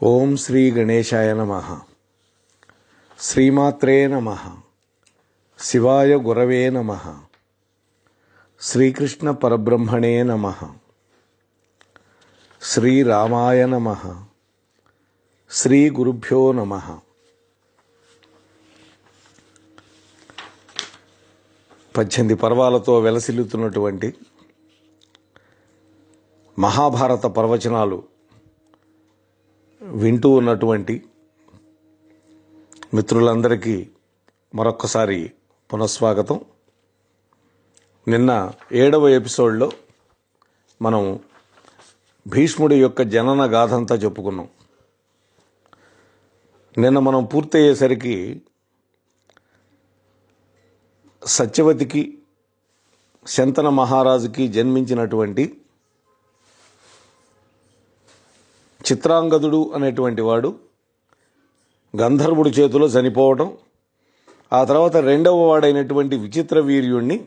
ఓం శ్రీ గణేశాయ నమః. శ్రీమాత్రే నమః. శివాయ గురవే నమః. శ్రీకృష్ణ పరబ్రహ్మణే నమః. శ్రీరామాయ నమః. శ్రీ గురుభ్యో నమః. పద్దెనిమిది పర్వాలతో వెలసిల్లుతున్నటువంటి మహాభారత ప్రవచనాలు వింటూ ఉన్నటువంటి మిత్రులందరికీ మరొక్కసారి పునఃస్వాగతం. నిన్న 7వ ఎపిసోడ్లో మనం భీష్ముడి యొక్క జనన గాథంతా చెప్పుకున్నాం. నిన్న మనం పూర్తయ్యేసరికి సత్యవతికి శంతన మహారాజుకి జన్మించినటువంటి చిత్రాంగదుడు అనేటువంటి వాడు గంధర్వుడి చేతిలో చనిపోవడం, ఆ తర్వాత రెండవ వాడైనటువంటి విచిత్ర వీర్యుణ్ణి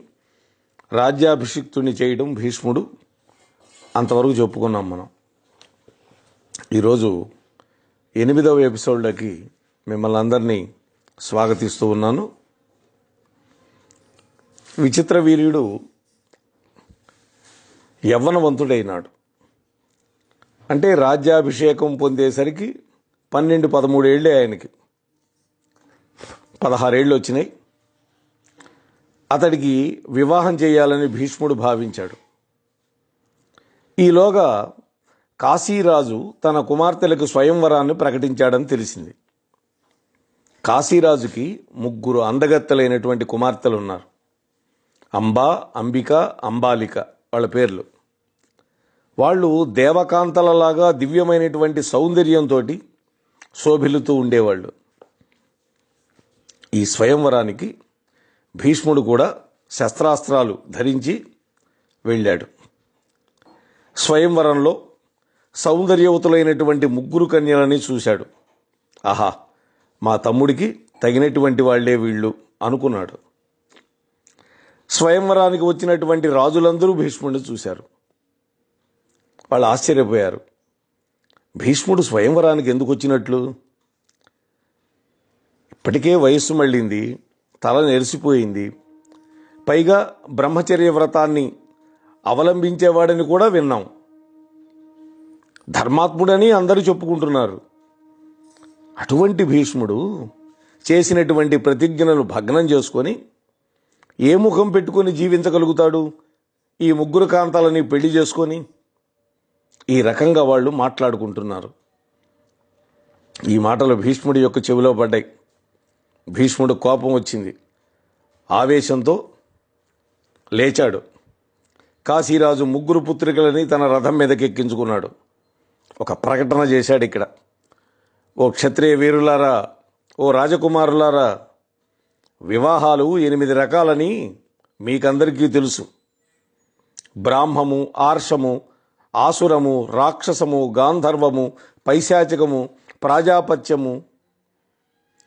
రాజ్యాభిషిక్తుని చేయడం భీష్ముడు. అంతవరకు చెప్పుకున్నాం మనం. ఈరోజు 8వ ఎపిసోడ్లోకి మిమ్మల్ని అందరినీ స్వాగతిస్తూ ఉన్నాను. విచిత్ర వీర్యుడు యవ్వనవంతుడైనాడు. అంటే రాజ్యాభిషేకం పొందేసరికి 12-13 ఏళ్ళే ఆయనకి. 16 ఏళ్ళు వచ్చినాయి. అతడికి వివాహం చేయాలని భీష్ముడు భావించాడు. ఈలోగా కాశీరాజు తన కుమార్తెలకు స్వయంవరాన్ని ప్రకటించాడని తెలిసింది. కాశీరాజుకి 3 అందగత్తెలైనటువంటి కుమార్తెలు ఉన్నారు. అంబా, అంబిక, అంబాలిక వాళ్ళ పేర్లు. వాళ్ళు దేవకాంతలలాగా దివ్యమైనటువంటి సౌందర్యంతో శోభిల్లుతూ ఉండేవాళ్ళు. ఈ స్వయంవరానికి భీష్ముడు కూడా శస్త్రాస్త్రాలు ధరించి వెళ్ళాడు. స్వయంవరంలో సౌందర్యవతులైనటువంటి 3 కన్యలని చూశాడు. ఆహా, మా తమ్ముడికి తగినటువంటి వాళ్లే వీళ్ళు అనుకున్నాడు. స్వయంవరానికి వచ్చినటువంటి రాజులందరూ భీష్ముడిని చూశారు. వాళ్ళు ఆశ్చర్యపోయారు. భీష్ముడు స్వయంవరానికి ఎందుకు వచ్చినట్లు? ఇప్పటికే వయస్సు మళ్ళింది, తల నెరిసిపోయింది. పైగా బ్రహ్మచర్య వ్రతాన్ని అవలంబించేవాడని కూడా విన్నాం. ధర్మాత్ముడని అందరూ చెప్పుకుంటున్నారు. అటువంటి భీష్ముడు చేసినటువంటి ప్రతిజ్ఞలను భగ్నం చేసుకొని ఏ ముఖం పెట్టుకొని జీవించగలుగుతాడు? ఈ 3 కాంతాలని పెళ్లి చేసుకొని ఈ రకంగా వాళ్ళు మాట్లాడుకుంటున్నారు. ఈ మాటలు భీష్ముడి యొక్క చెవిలో పడ్డాయి. భీష్ముడు కోపం వచ్చింది. ఆవేశంతో లేచాడు. కాశీరాజు 3 పుత్రికలని తన రథం మీదకి ఎక్కించుకున్నాడు. ఒక ప్రకటన చేశాడు ఇక్కడ. ఓ క్షత్రియ వీరులారా, ఓ రాజకుమారులారా, వివాహాలు 8 రకాలని మీకందరికీ తెలుసు. బ్రాహ్మము, ఆర్షము, ఆసురము, రాక్షసము, గాంధర్వము, పైశాచికము, ప్రాజాపత్యము,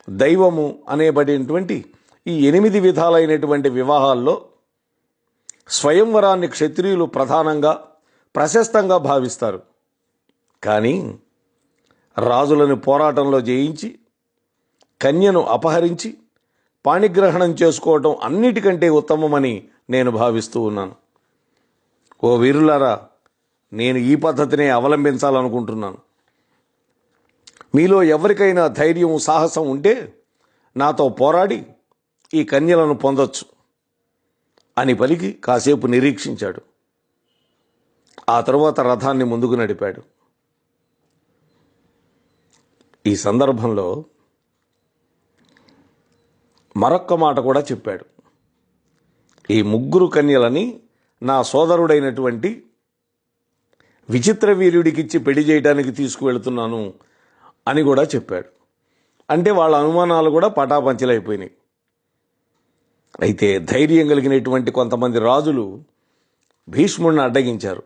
దైవము అనేబడినటువంటి ఈ 8 విధాలైనటువంటి వివాహాల్లో స్వయంవరాన్ని క్షత్రియులు ప్రధానంగా ప్రశస్తంగా భావిస్తారు. కానీ రాజులను పోరాటంలో జయించి కన్యను అపహరించి పాణిగ్రహణం చేసుకోవటం అన్నిటికంటే ఉత్తమమని నేను భావిస్తూ ఉన్నాను. ఓ వీరులారా, నేను ఈ పద్ధతినే అవలంబించాలనుకుంటున్నాను. మీలో ఎవరికైనా ధైర్యం, సాహసం ఉంటే నాతో పోరాడి ఈ కన్యలను పొందొచ్చు అని పలికి కాసేపు నిరీక్షించాడు. ఆ తరువాత రథాన్ని ముందుకు నడిపాడు. ఈ సందర్భంలో మరొక్క మాట కూడా చెప్పాడు. ఈ 3 కన్యలని నా సోదరుడైనటువంటి విచిత్ర వీర్యుడికిచ్చి పెళ్లి చేయడానికి తీసుకువెళ్తున్నాను అని కూడా చెప్పాడు. అంటే వాళ్ళ అనుమానాలు కూడా పటాపంచలైపోయినాయి. అయితే ధైర్యం కలిగినటువంటి కొంతమంది రాజులు భీష్ముడిని అడ్డగించారు.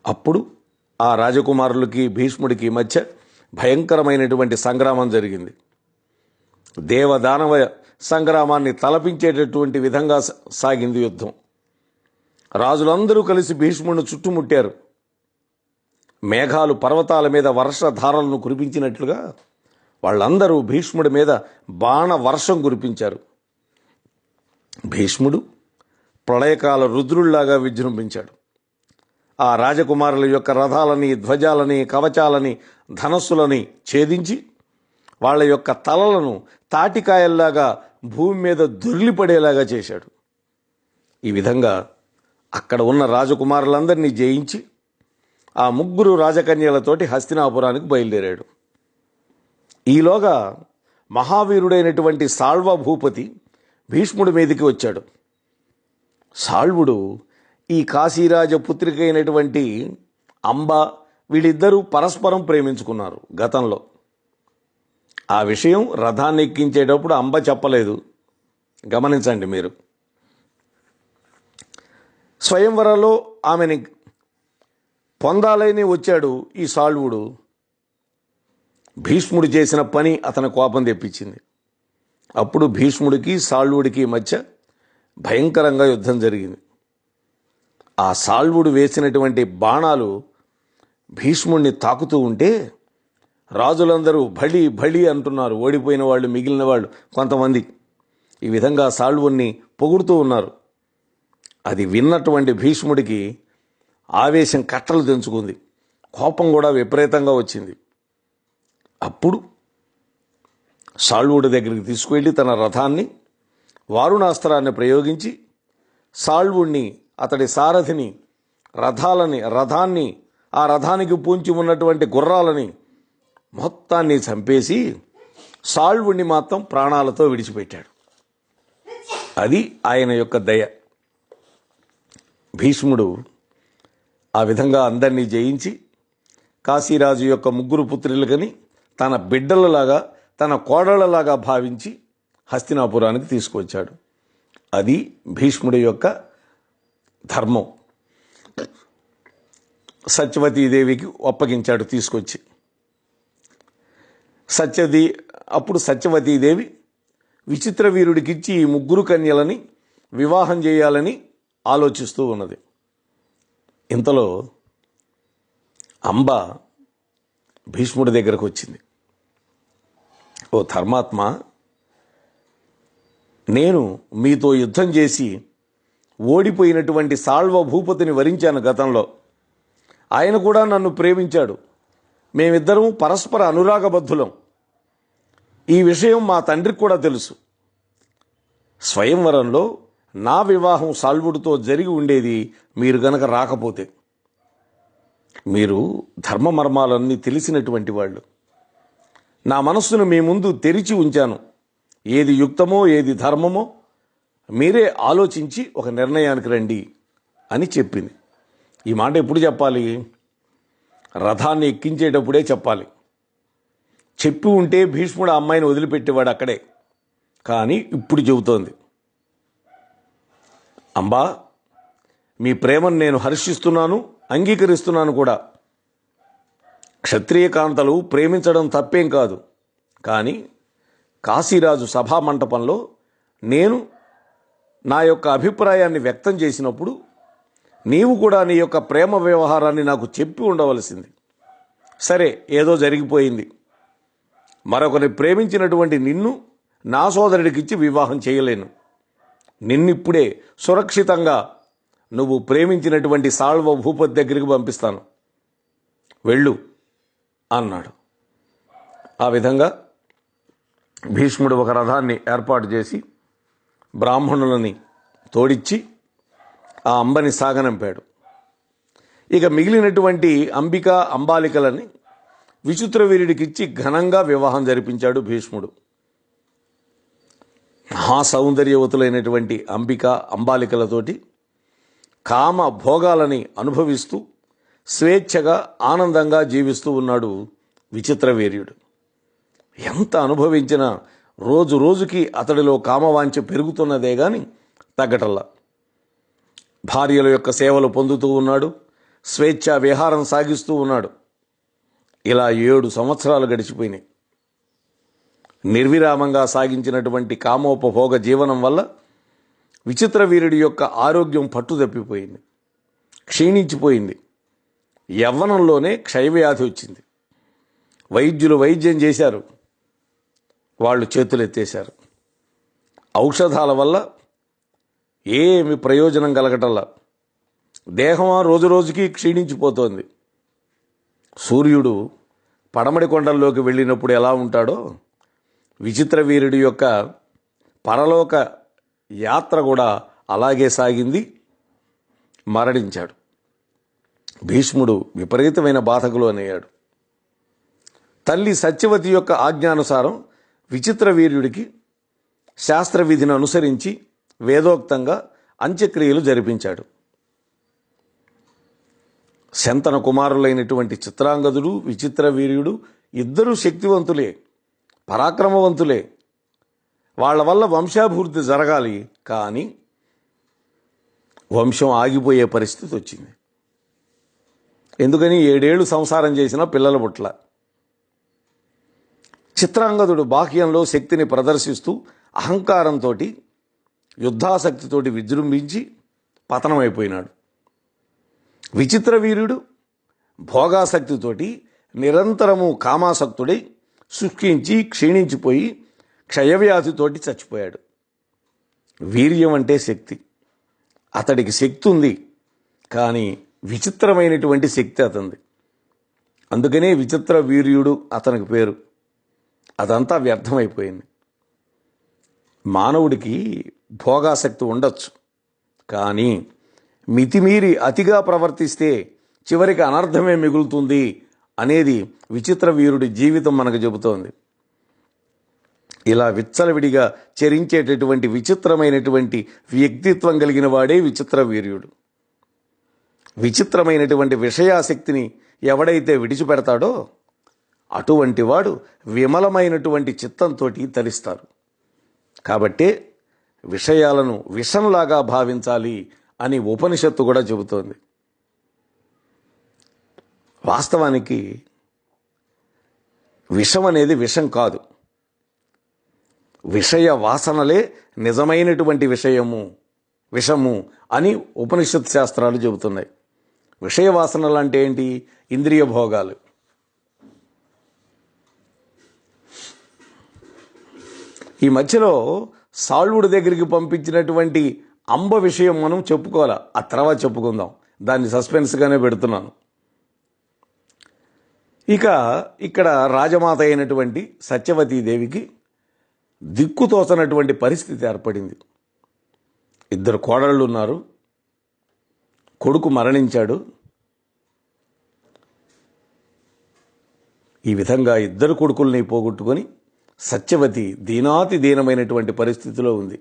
అప్పుడు ఆ రాజకుమారులకి భీష్ముడికి మధ్య భయంకరమైనటువంటి సంగ్రామం జరిగింది. దేవదానవ సంగ్రామాన్ని తలపించేటటువంటి విధంగా సాగింది యుద్ధం. రాజులందరూ కలిసి భీష్ముడిని చుట్టుముట్టారు. మేఘాలు పర్వతాల మీద వర్షధారలను కురిపించినట్లుగా వాళ్ళందరూ భీష్ముడి మీద బాణ వర్షం కురిపించారు. భీష్ముడు ప్రళయకాల రుద్రుళ్లాగా విజృంభించాడు. ఆ రాజకుమారుల యొక్క రథాలని, ధ్వజాలని, కవచాలని, ధనస్సులని ఛేదించి వాళ్ళ యొక్క తలలను తాటికాయల్లాగా భూమి మీద దొర్లిపడేలాగా చేశాడు. ఈ విధంగా అక్కడ ఉన్న రాజకుమారులందరినీ జయించి ఆ 3 రాజకన్యలతోటి హస్తినాపురానికి బయలుదేరాడు. ఈలోగా మహావీరుడైనటువంటి సాళ్వ భూపతి భీష్ముడి మీదకి వచ్చాడు. సాళ్వుడు ఈ కాశీరాజ పుత్రిక అయినటువంటి అంబ వీళ్ళిద్దరూ పరస్పరం ప్రేమించుకున్నారు గతంలో. ఆ విషయం రథాన్ని ఎక్కించేటప్పుడు అంబ చెప్పలేదు. గమనించండి మీరు. స్వయంవరంలో ఆమెని పొందాలని వచ్చాడు ఈ సాళ్వుడు. భీష్ముడు చేసిన పని అతని కోపం తెప్పించింది. అప్పుడు భీష్ముడికి సాళ్వుడికి మధ్య భయంకరంగా యుద్ధం జరిగింది. ఆ సాళ్వుడు వేసినటువంటి బాణాలు భీష్ముడిని తాకుతూ ఉంటే రాజులందరూ భళి భళి అంటున్నారు. ఓడిపోయిన వాళ్ళు, మిగిలిన వాళ్ళు కొంతమంది ఈ విధంగా సాళ్వుణ్ణి పొగుడుతూ ఉన్నారు. అది విన్నటువంటి భీష్ముడికి ఆవేశం కట్టలు తెంచుకుంది. కోపం కూడా విపరీతంగా వచ్చింది. అప్పుడు సాళ్వుడి దగ్గరికి తీసుకువెళ్ళి తన రథాన్ని, వారుణాస్త్రాన్ని ప్రయోగించి సాళ్వుణ్ణి, అతడి సారథిని, రథాన్ని, ఆ రథానికి పూంచి ఉన్నటువంటి గుర్రాలని మొత్తాన్ని చంపేసి సాళ్వుణ్ణి మాత్రం ప్రాణాలతో విడిచిపెట్టాడు. అది ఆయన యొక్క దయ. భీష్ముడు ఆ విధంగా అందరినీ జయించి కాశీరాజు యొక్క 3 పుత్రులకని తన బిడ్డలలాగా, తన కోడళ్లలాగా భావించి హస్తినాపురానికి తీసుకొచ్చాడు. అది భీష్ముడి యొక్క ధర్మం. సత్యవతీదేవికి అప్పగించాడు తీసుకొచ్చి. అప్పుడు సత్యవతీదేవి విచిత్రవీరుడికిచ్చి ఈ 3 కన్యలని వివాహం చేయాలని ఆలోచిస్తూ ఉన్నది. ఇంతలో అంబ భీష్ముడి దగ్గరకు వచ్చింది. ఓ ధర్మాత్మ, నేను మీతో యుద్ధం చేసి ఓడిపోయినటువంటి సాళ్వ భూపతిని వరించాను గతంలో. ఆయన కూడా నన్ను ప్రేమించాడు. మేమిద్దరం పరస్పర అనురాగబద్ధులం. ఈ విషయం మా తండ్రికి కూడా తెలుసు. స్వయంవరంలో నా వివాహం సాళ్వుడితో జరిగి ఉండేది మీరు గనక రాకపోతే. మీరు ధర్మమర్మాలన్నీ తెలిసినటువంటి వాళ్ళు. నా మనస్సును మీ ముందు తెరిచి ఉంచాను. ఏది యుక్తమో, ఏది ధర్మమో మీరే ఆలోచించి ఒక నిర్ణయానికి రండి అని చెప్పింది. ఈ మాట ఎప్పుడు చెప్పాలి? రథాన్ని ఎక్కించేటప్పుడే చెప్పాలి. చెప్పి ఉంటే భీష్ముడు ఆ అమ్మాయిని వదిలిపెట్టేవాడు అక్కడే. కానీ ఇప్పుడు చెబుతోంది, అంబా, మీ ప్రేమను నేను హర్షిస్తున్నాను, అంగీకరిస్తున్నాను కూడా. క్షత్రియ కాంతలు ప్రేమించడం తప్పేం కాదు. కానీ కాశీరాజు సభా మంటపంలో నేను నా యొక్క అభిప్రాయాన్ని వ్యక్తం చేసినప్పుడు నీవు కూడా నీ యొక్క ప్రేమ వ్యవహారాన్ని నాకు చెప్పి ఉండవలసింది. సరే, ఏదో జరిగిపోయింది. మరొకరిని ప్రేమించినటువంటి నిన్ను నా సోదరుడికిచ్చి వివాహం చేయలేను. నిన్నిప్పుడే సురక్షితంగా నువ్వు ప్రేమించినటువంటి సాళ్వ భూపతి దగ్గరికి పంపిస్తాను, వెళ్ళు అన్నాడు. ఆ విధంగా భీష్ముడు ఒక రథాన్ని ఏర్పాటు చేసి బ్రాహ్మణులని తోడిచ్చి ఆ అంబని సాగనంపాడు. ఇక మిగిలినటువంటి అంబాలికలని విచిత్రవీరుడికిచ్చి ఘనంగా వివాహం జరిపించాడు భీష్ముడు. మహాసౌందర్యవతులైనటువంటి అంబాలికలతోటి కామ భోగాలని అనుభవిస్తూ స్వేచ్ఛగా ఆనందంగా జీవిస్తూ ఉన్నాడు విచిత్రవీర్యుడు. ఎంత అనుభవించినా రోజు రోజుకి అతడిలో కామవాంఛ పెరుగుతున్నదే గాని తగ్గటల్లా. భార్యల యొక్క సేవలు పొందుతూ ఉన్నాడు, స్వేచ్ఛా విహారం సాగిస్తూ ఉన్నాడు. ఇలా 7 సంవత్సరాలు గడిచిపోయినాయి. నిర్విరామంగా సాగించినటువంటి కామోపభోగ జీవనం వల్ల విచిత్రవీరుడి యొక్క ఆరోగ్యం పట్టుదప్పిపోయింది, క్షీణించిపోయింది. యవ్వనంలోనే క్షయవ్యాధి వచ్చింది. వైద్యులు వైద్యం చేశారు, వాళ్ళు చేతులెత్తేశారు. ఔషధాల వల్ల ఏమి ప్రయోజనం కలగటల్లా. దేహం రోజు రోజుకి క్షీణించిపోతోంది. సూర్యుడు పడమటి కొండల్లోకి వెళ్ళినప్పుడు ఎలా ఉంటాడో విచిత్ర వీరుడి యొక్క పరలోక యాత్ర కూడా అలాగే సాగింది. మరణించాడు. భీష్ముడు విపరీతమైన బాధకు లోనయ్యాడు. తల్లి సత్యవతి యొక్క ఆజ్ఞానుసారం విచిత్ర వీర్యుడికి శాస్త్రవిధిని అనుసరించి వేదోక్తంగా అంత్యక్రియలు జరిపించాడు. శంతన కుమారులైనటువంటి చిత్రాంగదుడు, విచిత్ర వీర్యుడు ఇద్దరూ శక్తివంతులే, పరాక్రమవంతులే. వాళ్ళ వల్ల వంశాభివృద్ధి జరగాలి, కానీ వంశం ఆగిపోయే పరిస్థితి వచ్చింది. ఎందుకని 7 ఏళ్ళు సంసారం చేసినా పిల్లల పుట్ల. చిత్రాంగదుడు బాహ్యంలో శక్తిని ప్రదర్శిస్తూ అహంకారంతో యుద్ధాసక్తితోటి విజృంభించి పతనమైపోయినాడు. విచిత్ర వీరుడు భోగాసక్తితోటి నిరంతరము కామాసక్తుడై శుష్కించి క్షీణించిపోయి క్షయవ్యాధితోటి చచ్చిపోయాడు. వీర్యం అంటే శక్తి. అతడికి శక్తి ఉంది, కానీ విచిత్రమైనటువంటి శక్తి అతనిది. అందుకనే విచిత్ర వీర్యుడు అతనికి పేరు. అదంతా వ్యర్థమైపోయింది. మానవుడికి భోగాసక్తి ఉండొచ్చు, కానీ మితిమీరి అతిగా ప్రవర్తిస్తే చివరికి అనర్థమే మిగులుతుంది అనేది విచిత్ర వీరుడి జీవితం మనకు చెబుతోంది. ఇలా విచ్చలవిడిగా చరించేటటువంటి విచిత్రమైనటువంటి వ్యక్తిత్వం కలిగిన వాడే విచిత్ర వీర్యుడు. విచిత్రమైనటువంటి విషయాసక్తిని ఎవడైతే విడిచిపెడతాడో అటువంటి వాడు విమలమైనటువంటి చిత్తంతో తరిస్తారు. కాబట్టే విషయాలను విషంలాగా భావించాలి అని ఉపనిషత్తు కూడా చెబుతోంది. వాస్తవానికి విషం అనేది విషం కాదు. విషయ వాసనలే నిజమైనటువంటి విషము అని ఉపనిషత్ శాస్త్రాలు చెబుతున్నాయి. విషయ వాసనలు అంటే ఏంటి? ఇంద్రియ భోగాలు. ఈ మధ్యలో సాల్వుడి దగ్గరికి పంపించినటువంటి అంబ విషయం మనం చెప్పుకోవాలా, ఆ తర్వాత చెప్పుకుందాం. దాన్ని సస్పెన్స్గానే పెడుతున్నాను. ఇక ఇక్కడ రాజమాత అయినటువంటి సత్యవతీదేవికి దిక్కుతోచనటువంటి పరిస్థితి ఏర్పడింది. 2 కోడళ్ళు ఉన్నారు. కొడుకు మరణించాడు. ఈ విధంగా 2 కొడుకుల్ని పోగొట్టుకొని సత్యవతి దీనాతి దీనమైనటువంటి పరిస్థితిలో ఉంది.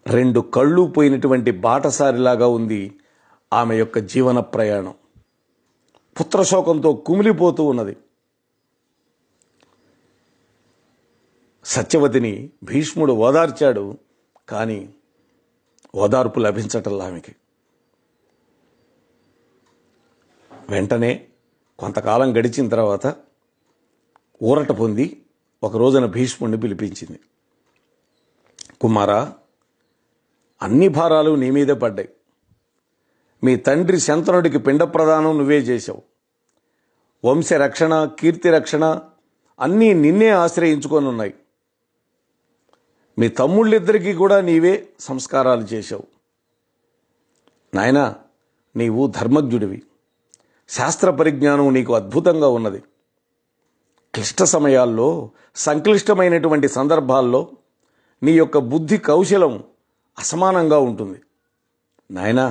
2 కళ్ళు పోయినటువంటి బాటసారిలాగా ఉంది ఆమె యొక్క జీవన ప్రయాణం. పుత్రశోకంతో కుమిలిపోతూ ఉన్నది. సత్యవతిని భీష్ముడు ఓదార్చాడు, కానీ ఓదార్పు లభించటల్లా ఆమెకి. వెంటనే కొంతకాలం గడిచిన తర్వాత ఊరట పొంది ఒక రోజున భీష్ముడిని పిలిపించింది. కుమారా, అన్ని భారాలు నీ మీదే పడ్డాయి. మీ తండ్రి శంతనుడికి పిండ ప్రదానం నువ్వే చేశావు. వంశరక్షణ, కీర్తి రక్షణ అన్నీ నిన్నే ఆశ్రయించుకొని ఉన్నాయి. మీ తమ్ముళ్ళిద్దరికీ కూడా నీవే సంస్కారాలు చేశావు. నాయనా, నీవు ధర్మజ్ఞుడివి. శాస్త్ర పరిజ్ఞానం నీకు అద్భుతంగా ఉన్నది. క్లిష్ట సమయాల్లో, సంక్లిష్టమైనటువంటి సందర్భాల్లో నీ యొక్క బుద్ధి కౌశలం అసమానంగా ఉంటుంది. నాయనా,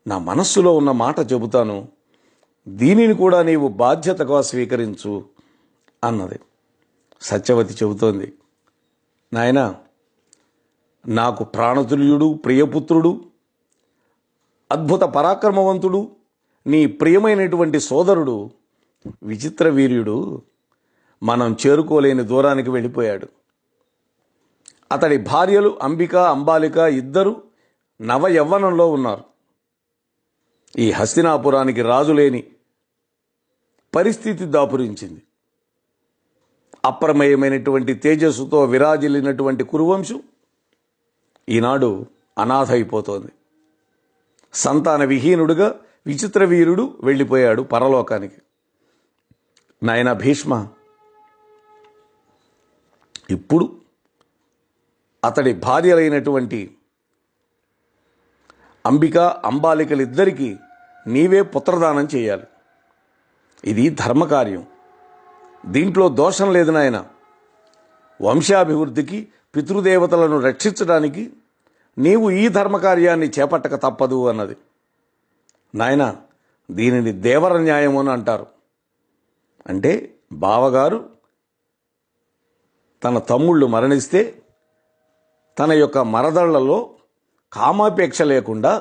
నా మనస్సులో ఉన్న మాట చెబుతాను, దీనిని కూడా నీవు బాధ్యతగా స్వీకరించు అన్నది. సత్యవతి చెబుతోంది, నాయనా, నాకు ప్రాణతుల్యుడు, ప్రియపుత్రుడు, అద్భుత పరాక్రమవంతుడు, నీ ప్రియమైనటువంటి సోదరుడు విచిత్ర వీర్యుడు మనం చేరుకోలేని దూరానికి వెళ్ళిపోయాడు. అతడి భార్యలు అంబిక, అంబాలిక ఇద్దరు నవ యవ్వనంలో ఉన్నారు. ఈ హస్తినాపురానికి రాజులేని పరిస్థితి దాపురించింది. అప్రమేయమైనటువంటి తేజస్సుతో విరాజిల్లినటువంటి కురువంశం ఈనాడు అనాథ అయిపోతోంది. సంతాన విహీనుడుగా విచిత్ర వీరుడు వెళ్ళిపోయాడు పరలోకానికి. నాయన భీష్మ, ఇప్పుడు అతడి భార్యలైనటువంటి అంబిక, అంబాలికలిద్దరికీ నీవే పుత్రదానం చేయాలి. ఇది ధర్మకార్యం, దీంట్లో దోషం లేదు నాయన. వంశాభివృద్ధికి, పితృదేవతలను రక్షించడానికి నీవు ఈ ధర్మకార్యాన్ని చేపట్టక తప్పదు అన్నది. నాయన, దీనిని దేవర న్యాయం అని అంటారు. అంటే బావగారు తన తమ్ముళ్ళు మరణిస్తే తన యొక్క మరదళ్లలో కామాపేక్ష లేకుండా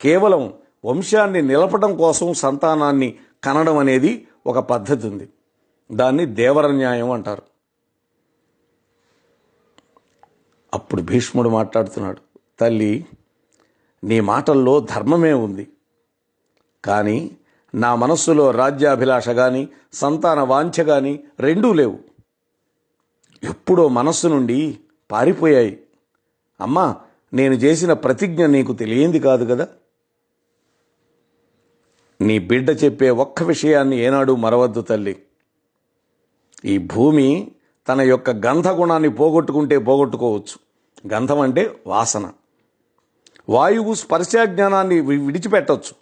కేవలం వంశాన్ని నిలపడం కోసం సంతానాన్ని కనడం అనేది ఒక పద్ధతి ఉంది. దాన్ని దేవర న్యాయం అంటారు. అప్పుడు భీష్ముడు మాట్లాడుతున్నాడు, తల్లి, నీ మాటల్లో ధర్మమే ఉంది, కానీ నా మనస్సులో రాజ్యాభిలాష కానీ సంతాన వాంఛ కానీ రెండూ లేవు. ఎప్పుడో మనస్సు నుండి పారిపోయాయి. అమ్మా, నేను చేసిన ప్రతిజ్ఞ నీకు తెలియంది కాదు కదా. నీ బిడ్డ చెప్పే ఒక్క విషయాన్ని ఏనాడు మరవద్దు తల్లి. ఈ భూమి తన యొక్క గంధ గుణాన్ని పోగొట్టుకుంటే పోగొట్టుకోవచ్చు. గంధం అంటే వాసన. వాయువు స్పర్శాజ్ఞానాన్ని విడిచిపెట్టవచ్చు.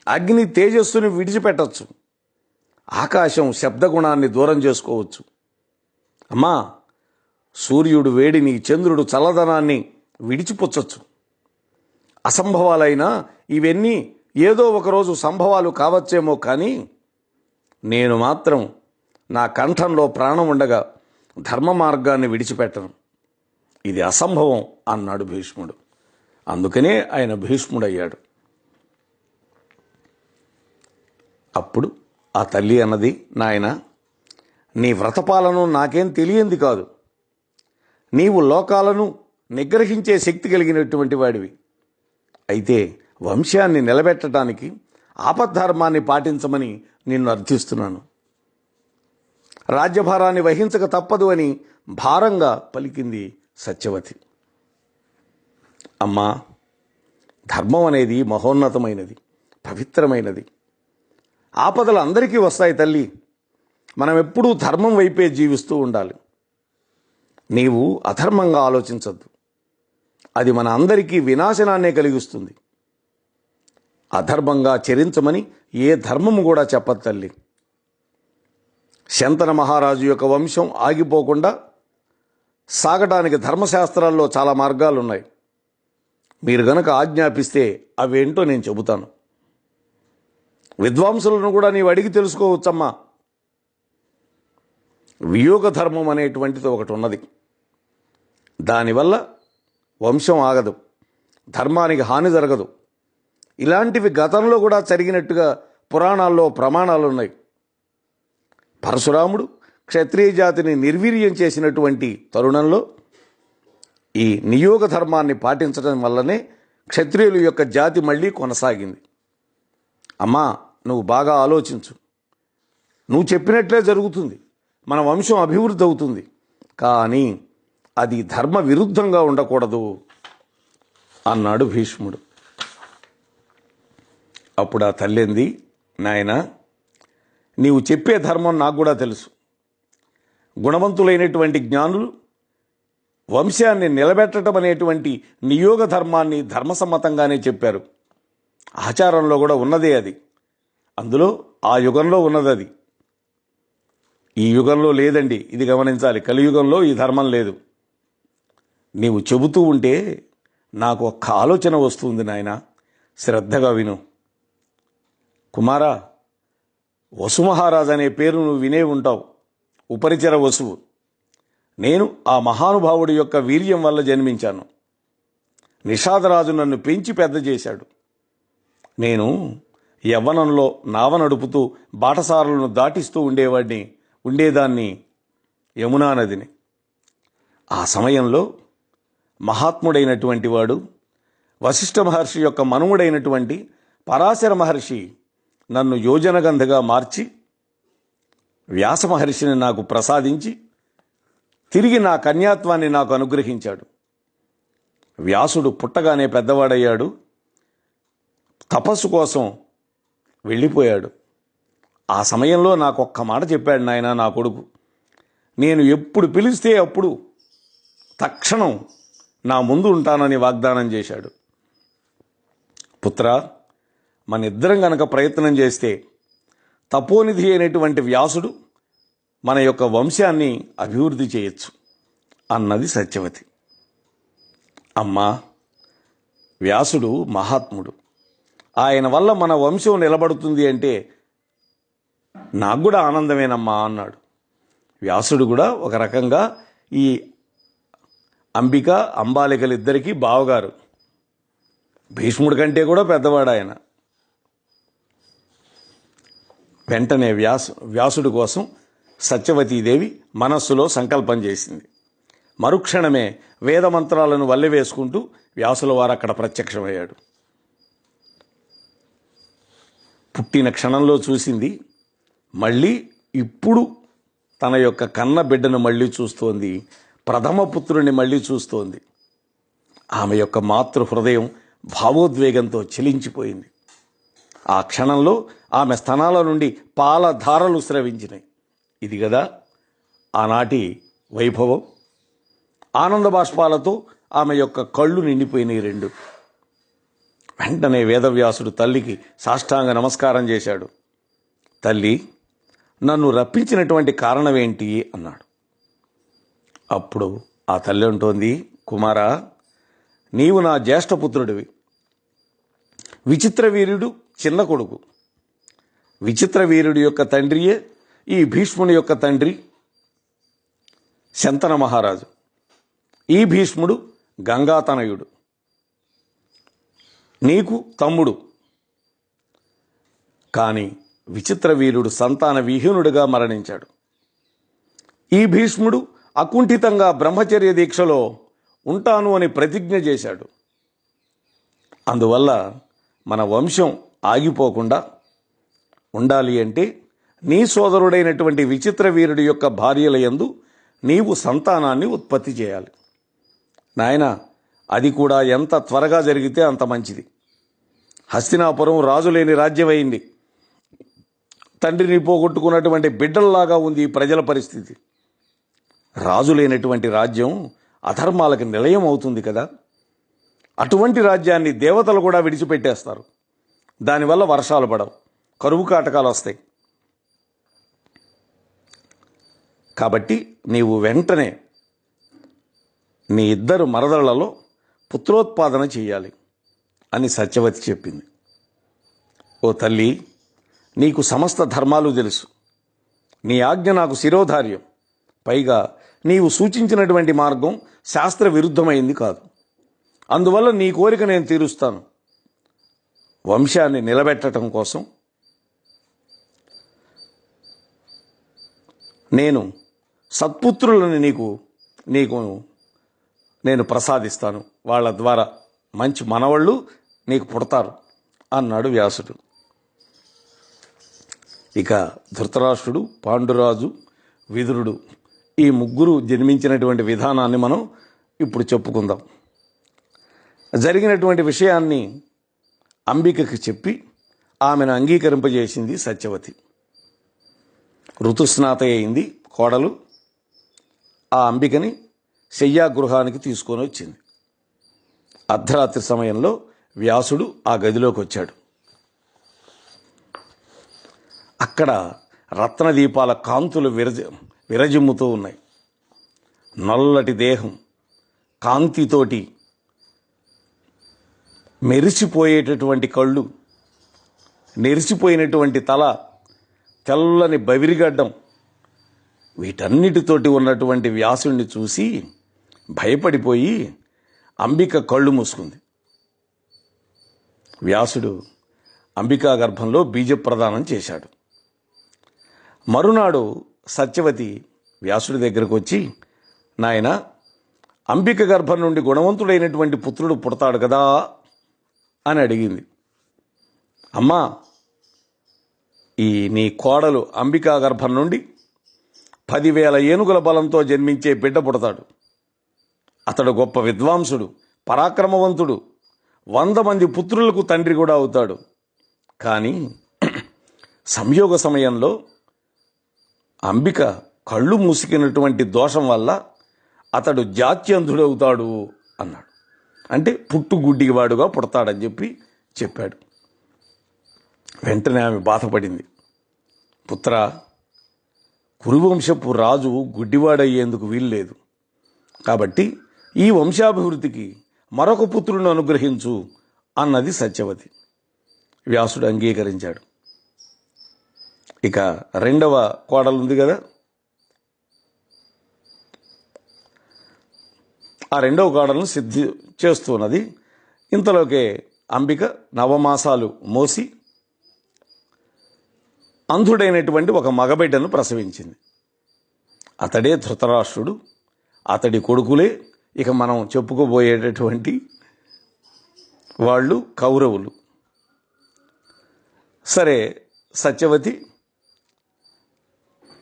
అగ్ని తేజస్సుని విడిచిపెట్టవచ్చు. ఆకాశం శబ్దగుణాన్ని దూరం చేసుకోవచ్చు. అమ్మా, సూర్యుడు వేడిని, చంద్రుడు చల్లదనాన్ని విడిచిపుచ్చచ్చు. అసంభవాలైనా ఇవన్నీ ఏదో ఒకరోజు సంభవాలు కావచ్చేమో, కానీ నేను మాత్రం నా కంఠంలో ప్రాణం ఉండగా ధర్మ మార్గాన్ని విడిచిపెట్టను. ఇది అసంభవం అన్నాడు భీష్ముడు. అందుకనే ఆయన భీష్ముడయ్యాడు. అప్పుడు ఆ తల్లి అన్నది, నాయన, నీ వ్రతపాలను నాకేం తెలియంది కాదు. నీవు లోకాలను నిగ్రహించే శక్తి కలిగినటువంటి వాడివి. అయితే వంశాన్ని నిలబెట్టడానికి ఆపద్ధర్మాన్ని పాటించమని నిన్ను అర్థిస్తున్నాను. రాజ్యభారాన్ని వహించక తప్పదు అని భారంగా పలికింది సత్యవతి. అమ్మా, ధర్మం అనేది మహోన్నతమైనది, పవిత్రమైనది. ఆపదలు అందరికీ వస్తాయి తల్లి. మనం ఎప్పుడూ ధర్మం వైపే జీవిస్తూ ఉండాలి. నీవు అధర్మంగా ఆలోచించద్దు. అది మన అందరికీ వినాశనాన్నే కలిగిస్తుంది. అధర్మంగా చరించమని ఏ ధర్మము కూడా చెప్పదు తల్లి. శంతన మహారాజు యొక్క వంశం ఆగిపోకుండా సాగడానికి ధర్మశాస్త్రాల్లో చాలా మార్గాలు ఉన్నాయి. మీరు గనక ఆజ్ఞాపిస్తే అవేంటో నేను చెబుతాను. విద్వాంసులను కూడా నీవు అడిగి తెలుసుకోవచ్చమ్మా. వియోగ ధర్మం అనేటువంటిది ఒకటి ఉన్నది. దానివల్ల వంశం ఆగదు, ధర్మానికి హాని జరగదు. ఇలాంటివి గతంలో కూడా జరిగినట్టుగా పురాణాల్లో ప్రమాణాలు ఉన్నాయి. పరశురాముడు క్షత్రియ జాతిని నిర్వీర్యం చేసినటువంటి తరుణంలో ఈ నియోగ ధర్మాన్ని పాటించడం వల్లనే క్షత్రియుల యొక్క జాతి మళ్ళీ కొనసాగింది. అమ్మా, నువ్వు బాగా ఆలోచించు. నువ్వు చెప్పినట్లే జరుగుతుంది. మన వంశం అభివృద్ధి అవుతుంది. కానీ అది ధర్మ విరుద్ధంగా ఉండకూడదు అన్నాడు భీష్ముడు. అప్పుడు ఆ తల్లింది, నాయన, నీవు చెప్పే ధర్మం నాకు కూడా తెలుసు. గుణవంతులైనటువంటి జ్ఞానులు వంశాన్ని నిలబెట్టడం అనేటువంటి నియోగ ధర్మాన్ని ధర్మసమ్మతంగానే చెప్పారు. ఆచారంలో కూడా ఉన్నదే అది. అందులో ఆ యుగంలో ఉన్నది అది. ఈ యుగంలో లేదండి. ఇది గమనించాలి. కలియుగంలో ఈ ధర్మం లేదు. నీవు చెబుతూ ఉంటే నాకు ఒక్క ఆలోచన వస్తుంది నాయన, శ్రద్ధగా విను. కుమారా, వసుమహారాజు అనే పేరు నువ్వు వినే ఉంటావు. ఉపరిచర వసువు. నేను ఆ మహానుభావుడి యొక్క వీర్యం వల్ల జన్మించాను. నిషాదరాజు నన్ను పెంచి పెద్ద చేశాడు. నేను యవ్వనంలో నావ నడుపుతూ బాటసారులను దాటిస్తూ ఉండేదాన్ని యమునా నదిని. ఆ సమయంలో మహాత్ముడైనటువంటి వాడు వశిష్ఠ మహర్షి యొక్క మనుముడైనటువంటి పరాశర మహర్షి నన్ను యోజనగంధగా మార్చి వ్యాస మహర్షిని నాకు ప్రసాదించి తిరిగి నా కన్యాత్వాన్ని నాకు అనుగ్రహించాడు. వ్యాసుడు పుట్టగానే పెద్దవాడయ్యాడు. తపస్సు కోసం వెళ్ళిపోయాడు. ఆ సమయంలో నాకు ఒక్క మాట చెప్పాడు నాయన నా కొడుకు. నేను ఎప్పుడు పిలిస్తే అప్పుడు తక్షణం నా ముందు ఉంటానని వాగ్దానం చేశాడు. పుత్ర, మన ఇద్దరం గనక ప్రయత్నం చేస్తే తపోనిధి అయినటువంటి వ్యాసుడు మన యొక్క వంశాన్ని అభివృద్ధి చేయొచ్చు అన్నది సత్యవతి. అమ్మా, వ్యాసుడు మహాత్ముడు. ఆయన వల్ల మన వంశం నిలబడుతుంది అంటే నాకు కూడా ఆనందమేనమ్మా అన్నాడు. వ్యాసుడు కూడా ఒక రకంగా ఈ అంబిక అంబాలికలిద్దరికీ బావగారు. భీష్ముడి కంటే కూడా పెద్దవాడు ఆయన. వెంటనే వ్యాసుడి కోసం సత్యవతీదేవి మనస్సులో సంకల్పం చేసింది. మరుక్షణమే వేదమంత్రాలను వల్లెవేసుకుంటూ వ్యాసుల వారు అక్కడ ప్రత్యక్షమయ్యాడు. పుట్టిన క్షణంలో చూసింది, మళ్ళీ ఇప్పుడు తన యొక్క కన్న బిడ్డను మళ్ళీ చూస్తోంది, ప్రథమ పుత్రుని మళ్ళీ చూస్తోంది. ఆమె యొక్క మాతృ హృదయం భావోద్వేగంతో చెలించిపోయింది. ఆ క్షణంలో ఆమె స్తనాల నుండి పాలధారలు స్రవించినాయి. ఇది కదా ఆనాటి వైభవం. ఆనంద బాష్పాలతో ఆమె యొక్క కళ్ళు నిండిపోయినాయి రెండు. వెంటనే వేదవ్యాసుడు తల్లికి సాష్టాంగ నమస్కారం చేశాడు. తల్లి, నన్ను రప్పించినటువంటి కారణం ఏంటి అన్నాడు. అప్పుడు ఆ తల్లి అంటోంది, కుమారా, నీవు నా జ్యేష్ఠపుత్రుడివి. విచిత్రవీర్యుడు చిన్న కొడుకు. విచిత్రవీర్యుడి యొక్క తండ్రియే ఈ భీష్ముని యొక్క తండ్రి శంతన మహారాజు. ఈ భీష్ముడు గంగాతనయుడు. నీకు తమ్ముడు. కానీ విచిత్రవీరుడు సంతాన విహీనుడిగా మరణించాడు. ఈ భీష్ముడు అకుంఠితంగా బ్రహ్మచర్య దీక్షలో ఉంటాను అని ప్రతిజ్ఞ చేశాడు. అందువల్ల మన వంశం ఆగిపోకుండా ఉండాలి అంటే నీ సోదరుడైనటువంటి విచిత్రవీరుడి యొక్క భార్యల యందు నీవు సంతానాన్ని ఉత్పత్తి చేయాలి. నాయన, అది కూడా ఎంత త్వరగా జరిగితే అంత మంచిది. హస్తినాపురం రాజులేని రాజ్యమైంది. తండ్రిని పోగొట్టుకున్నటువంటి బిడ్డల్లాగా ఉంది ఈ ప్రజల పరిస్థితి. రాజు లేనటువంటి రాజ్యం అధర్మాలకు నిలయం అవుతుంది కదా. అటువంటి రాజ్యాన్ని దేవతలు కూడా విడిచిపెట్టేస్తారు. దానివల్ల వర్షాలు పడవు, కరువు కాటకాలు వస్తాయి. కాబట్టి నీవు వెంటనే నీ ఇద్దరు మరదళ్లలో పుత్రోత్పాదన చేయాలి అని సత్యవతి చెప్పింది. ఓ తల్లి, నీకు సమస్త ధర్మాలు తెలుసు. నీ ఆజ్ఞ నాకు శిరోధార్యం. పైగా నీవు సూచించినటువంటి మార్గం శాస్త్ర విరుద్ధమైంది కాదు. అందువల్ల నీ కోరిక నేను తీరుస్తాను. వంశాన్ని నిలబెట్టడం కోసం నేను సత్పుత్రులను నీకు నేను ప్రసాదిస్తాను. వాళ్ళ ద్వారా మంచి మనవళ్ళు నీకు పుడతారు అన్నాడు వ్యాసుడు. ఇక ధృతరాష్ట్రుడు, పాండురాజు, విదురుడు ఈ ముగ్గురు జన్మించినటువంటి విధానాన్ని మనం ఇప్పుడు చెప్పుకుందాం. జరిగినటువంటి విషయాన్ని అంబికకి చెప్పి ఆమెను అంగీకరింపజేసింది సత్యవతి. ఋతుస్నాత అయింది కోడలు. ఆ అంబికని శయ్యాగృహానికి తీసుకొని వచ్చింది. అర్ధరాత్రి సమయంలో వ్యాసుడు ఆ గదిలోకి వచ్చాడు. అక్కడ రత్నదీపాల కాంతులు విరజిమ్ముతూ ఉన్నాయి. నల్లటి దేహం, కాంతితోటి మెరిసిపోయేటటువంటి కళ్ళు, నెరిసిపోయినటువంటి తల, తెల్లని బవిరిగడ్డం, వీటన్నిటితోటి ఉన్నటువంటి వ్యాసుడిని చూసి భయపడిపోయి అంబిక కళ్ళు మూసుకుంది. వ్యాసుడు అంబికా గర్భంలో బీజప్రదానం చేశాడు. మరునాడు సత్యవతి వ్యాసుడి దగ్గరకు వచ్చి, నాయన, అంబిక గర్భం నుండి గుణవంతుడైనటువంటి పుత్రుడు పుడతాడు కదా అని అడిగింది. అమ్మా, ఈ నీ కోడలు అంబికా గర్భం నుండి 10,000 ఏనుగుల బలంతో జన్మించే బిడ్డ పుడతాడు. అతడు గొప్ప విద్వాంసుడు, పరాక్రమవంతుడు, 100 మంది పుత్రులకు తండ్రి కూడా అవుతాడు. కానీ సంయోగ సమయంలో అంబిక కళ్ళు మూసుకున్నటువంటి దోషం వల్ల అతడు జాత్యంధుడవుతాడు అన్నాడు. అంటే పుట్టుగుడ్డివాడుగా పుడతాడని చెప్పాడు. వెంటనే ఆమె బాధపడింది. పుత్ర, కురువంశపు రాజు గుడ్డివాడయ్యేందుకు వీల్లేదు. కాబట్టి ఈ వంశాభివృద్ధికి మరొక పుత్రులను అనుగ్రహించు అన్నది సత్యవతి. వ్యాసుడు అంగీకరించాడు. ఇక రెండవ కోడలు ఉంది కదా, ఆ రెండవ కోడలను సిద్ధి చేస్తున్నది. ఇంతలోకే అంబిక నవమాసాలు మోసి అంధుడైనటువంటి ఒక మగబిడ్డను ప్రసవించింది. అతడే ధృతరాష్ట్రుడు, అతడి కొడుకులే ఇక మనం చెప్పుకోబోయేటటువంటి వాళ్ళు కౌరవులు. సరే, సత్యవతి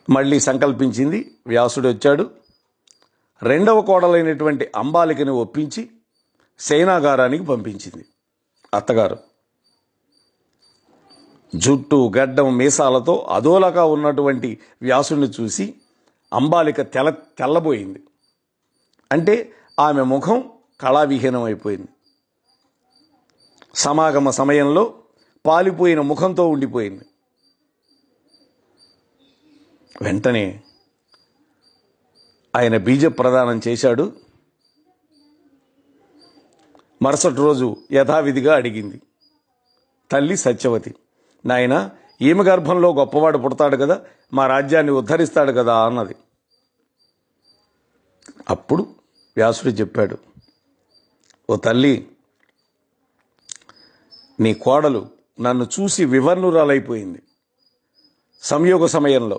మళ్ళీ సంకల్పించింది. వ్యాసుడు వచ్చాడు. రెండవ కోడలైనటువంటి అంబాలికని ఒప్పించి సేనాగారానికి పంపించింది. అత్తగారు జుట్టు గడ్డం మీసాలతో అదోలాగా ఉన్నటువంటి వ్యాసుడిని చూసి అంబాలిక తెల్లబోయింది. అంటే ఆమె ముఖం కళావిహీనమైపోయింది. సమాగమ సమయంలో పాలిపోయిన ముఖంతో ఉండిపోయింది. వెంటనే ఆయన బీజ ప్రదానం చేశాడు. మరుసటి రోజు యథావిధిగా అడిగింది తల్లి సత్యవతి, నాయన ఈమె గర్భంలో గొప్పవాడు పుడతాడు కదా, మా రాజ్యాన్ని ఉద్ధరిస్తాడు కదా అన్నది. అప్పుడు వ్యాసుడు చెప్పాడు, ఓ తల్లి, నీ కోడలు నన్ను చూసి వివర్ణురాలైపోయింది సంయోగ సమయంలో.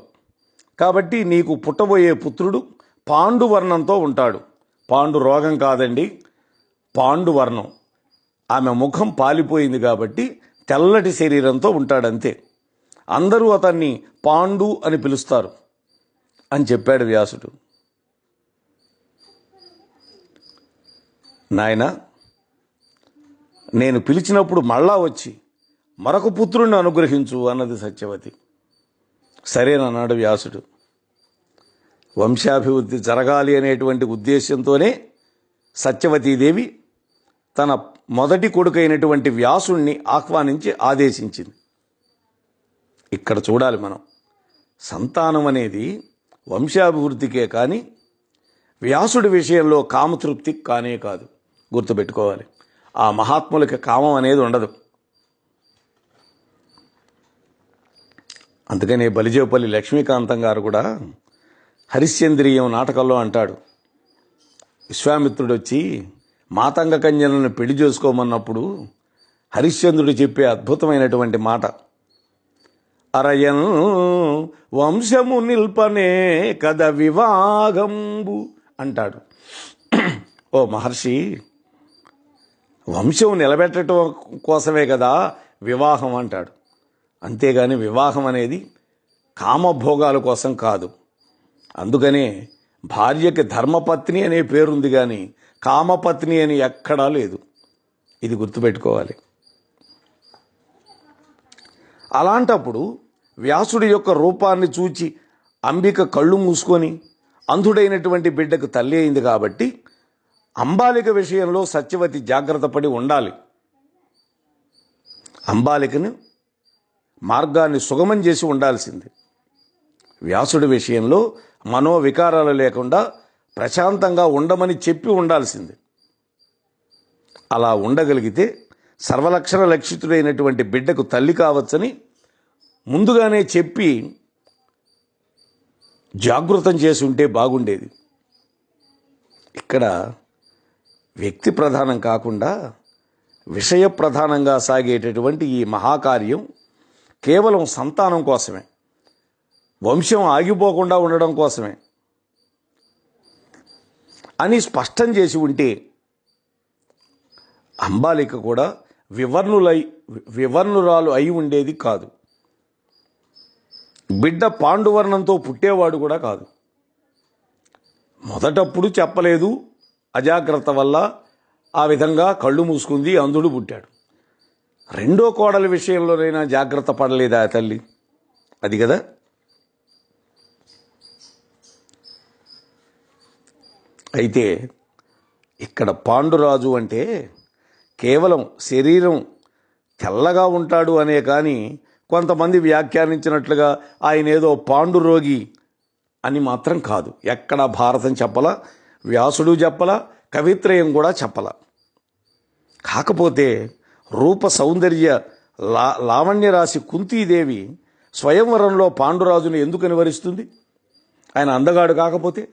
కాబట్టి నీకు పుట్టబోయే పుత్రుడు పాండువర్ణంతో ఉంటాడు. పాండు రోగం కాదండి, పాండువర్ణం. ఆమె ముఖం పాలిపోయింది కాబట్టి తెల్లటి శరీరంతో ఉంటాడంతే. అందరూ అతన్ని పాండు అని పిలుస్తారు అని చెప్పాడు వ్యాసుడు. నాయనా, నేను పిలిచినప్పుడు మళ్ళా వచ్చి మరొక పుత్రుణ్ణి అనుగ్రహించు అన్నది సత్యవతి. సరేనన్నాడు వ్యాసుడు. వంశాభివృద్ధి జరగాలి అనేటువంటి ఉద్దేశంతోనే సత్యవతీదేవి తన మొదటి కొడుకైనటువంటి వ్యాసుణ్ణి ఆహ్వానించి ఆదేశించింది. ఇక్కడ చూడాలి మనం, సంతానం అనేది వంశాభివృద్ధికే కానీ వ్యాసుడి విషయంలో కామతృప్తి కానే కాదు. గుర్తుపెట్టుకోవాలి, ఆ మహాత్ములకి కామం అనేది ఉండదు. అందుకనే బలిజేపల్లి లక్ష్మీకాంతం గారు కూడా హరిశ్చంద్రీయం నాటకంలో అంటాడు, విశ్వామిత్రుడు వచ్చి మాతంగ కన్యలను పెళ్లి చేసుకోమన్నప్పుడు హరిశ్చంద్రుడు చెప్పే అద్భుతమైనటువంటి మాట, అరయను వంశము నిల్పనే కద వివాహంబు అంటాడు. ఓ మహర్షి, వంశం నిలబెట్టడం కోసమే కదా వివాహం అంటాడు. అంతేగాని వివాహం అనేది కామభోగాల కోసం కాదు. అందుకనే భార్యకి ధర్మపత్ని అనే పేరుంది కానీ కామపత్ని అని ఎక్కడా లేదు. ఇది గుర్తుపెట్టుకోవాలి. అలాంటప్పుడు వ్యాసుడి యొక్క రూపాన్ని చూచి అంబిక కళ్ళు మూసుకొని అంధుడైనటువంటి బిడ్డకు తల్లి అయింది. కాబట్టి అంబాలిక విషయంలో సత్యవతి జాగ్రత్త పడి ఉండాలి. అంబాలికను మార్గాన్ని సుగమం చేసి ఉండాల్సింది. వ్యాసుడి విషయంలో మనోవికారాలు లేకుండా ప్రశాంతంగా ఉండమని చెప్పి ఉండాల్సింది. అలా ఉండగలిగితే సర్వలక్షణ లక్షితుడైనటువంటి బిడ్డకు తల్లి కావచ్చని ముందుగానే చెప్పి జాగృతం చేసి ఉంటే బాగుండేది. ఇక్కడ వ్యక్తి ప్రధానం కాకుండా విషయ ప్రధానంగా సాగేటటువంటి ఈ మహాకార్యం కేవలం సంతానం కోసమే, వంశం ఆగిపోకుండా ఉండడం కోసమే అని స్పష్టం చేసి ఉంటే అంబాలిక కూడా వివర్ణురాలు అయి ఉండేది కాదు. బిడ్డ పాండువర్ణంతో పుట్టేవాడు కూడా కాదు. మొదటప్పుడు చెప్పలేదు, అజాగ్రత్త వల్ల ఆ విధంగా కళ్ళు మూసుకుంది, అంధుడు పుట్టాడు. రెండో కోడలి విషయంలోనైనా జాగ్రత్త పడలేదా ఆ తల్లి? అది కదా. అయితే ఇక్కడ పాండురాజు అంటే కేవలం శరీరం తెల్లగా ఉంటాడు అనే కానీ కొంతమంది వ్యాఖ్యానించినట్లుగా ఆయన ఏదో పాండురోగి అని మాత్రం కాదు. ఎక్కడ భారతం చెప్పలా, వ్యాసుడు చెప్పలా, కవిత్రయం కూడా చెప్పలా. కాకపోతే రూప సౌందర్య లావణ్య రాశి కుంతీదేవి స్వయంవరంలో పాండురాజును ఎందుకు నివరిస్తుంది? ఆయన అందగాడు కాకపోతే